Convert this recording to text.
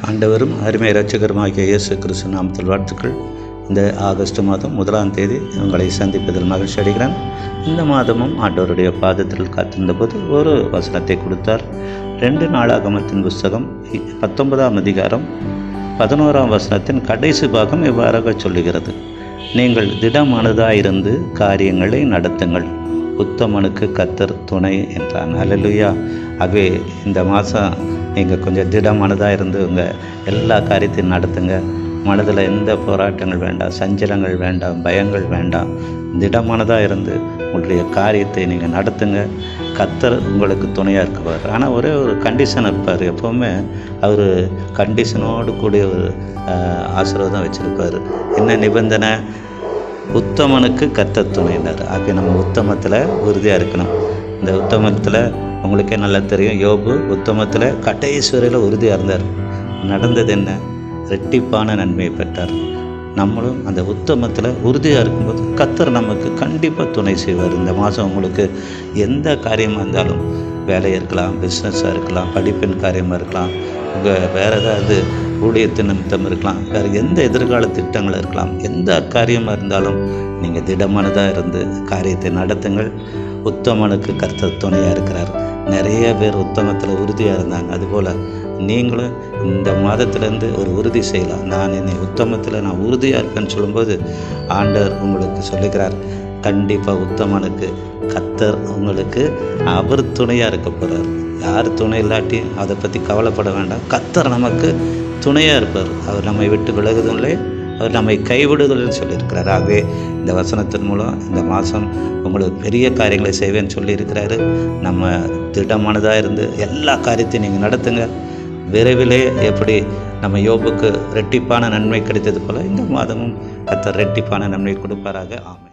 ஆண்டவரும் அருமை இரட்சகருமாகிய இயேசு கிறிஸ்து நாமத்தில் வாழ்த்துக்கள். இந்த ஆகஸ்ட் மாதம் 1ஆம் தேதி உங்களை சந்திப்பதில் மகிழ்ச்சி அடைகிறேன். இந்த மாதமும் ஆண்டவருடைய பாதத்தில் காத்திருந்தபோது ஒரு வசனத்தை கொடுத்தார். 2 நாளாகமத்தின் புஸ்தகம் 19ஆம் அதிகாரம் 11ஆம் வசனத்தின் கடைசி பாகம் இவ்வாறாக சொல்லுகிறது: நீங்கள் திடமானதாயிருந்து காரியங்களை நடத்துங்கள், உத்தமனுக்கு கர்த்தர் துணை என்றான். அல்லேலூயா. ஆகவே இந்த மாதம் நீங்கள் கொஞ்சம் திடமானதாக இருந்து உங்கள் எல்லா காரியத்தையும் நடத்துங்க. மனதில் எந்த போராட்டங்கள் வேண்டாம், சஞ்சலங்கள் வேண்டாம், பயங்கள் வேண்டாம். திடமானதாக இருந்து உங்களுடைய காரியத்தை நீங்கள் நடத்துங்க. கர்த்தர் உங்களுக்கு துணையாக இருக்குவார். ஆனால் ஒரே ஒரு கண்டிஷன் இருப்பார். எப்போவுமே அவர் கண்டிஷனோடு கூடிய ஒரு ஆசீர்வாதம் வச்சுருப்பார். என்ன நிபந்தனை? உத்தமனுக்கு கர்த்தர் துணையினார். ஆக நம்ம உத்தமத்தில் உறுதியாக இருக்கணும். இந்த உத்தமத்தில் உங்களுக்கே நல்லா தெரியும், யோபு உத்தமத்தில் கடைசி வரையில் உறுதியாக இருந்தார். நடந்தது என்ன? ரெட்டிப்பான நன்மையை பெற்றார். நம்மளும் அந்த உத்தமத்தில் உறுதியாக இருக்கும்போது கர்த்தர் நமக்கு கண்டிப்பாக துணை செய்வார். இந்த மாதம் உங்களுக்கு எந்த காரியமாக இருந்தாலும், வேலையாக இருக்கலாம், பிஸ்னஸாக இருக்கலாம், படிப்பின் காரியமாக இருக்கலாம், உங்கள் வேறு ஏதாவது ஊழியத்தின் நிமித்தம் இருக்கலாம், வேறு எந்த எதிர்கால திட்டங்கள் இருக்கலாம், எந்த காரியமாக இருந்தாலும் நீங்கள் திடமானதாக இருந்து காரியத்தை நடத்துங்கள். உத்தமனுக்கு கர்த்தர் துணையாக இருக்கிறார். நிறைய பேர் உத்தமத்தில் உறுதியாக இருந்தாங்க. அதுபோல் நீங்களும் இந்த மாதத்திலேருந்து ஒரு உறுதி செய்யலாம். நான் என்னை உத்தமத்தில் நான் உறுதியாக இருக்கேன்னு சொல்லும்போது ஆண்டவர் உங்களுக்கு சொல்லுகிறார், கண்டிப்பாக உத்தமனுக்கு கர்த்தர் உங்களுக்கு அவர் துணையாக இருக்க போகிறார். யார் துணை இல்லாட்டி அதை பற்றி கவலைப்பட வேண்டாம். கர்த்தர் நமக்கு துணையாக இருப்பார். அவர் நம்மை விட்டு விலகுதும் இல்லை, அவர் நம்மை கைவிடுதல்னு சொல்லியிருக்கிறார். ஆகவே இந்த வசனத்தின் மூலம் இந்த மாதம் உங்களுக்கு பெரிய காரியங்களை செய்வேன்னு சொல்லியிருக்கிறாரு. நம்ம திடமானதாக இருந்து எல்லா காரியத்தையும் நீங்கள் நடத்துங்க. விரைவிலே எப்படி நம்ம யோபுக்கு ரெட்டிப்பான நன்மை கிடைத்தது போல் இந்த மாதமும் கர்த்தர் ரெட்டிப்பான நன்மை கொடுப்பாராக. ஆமென்.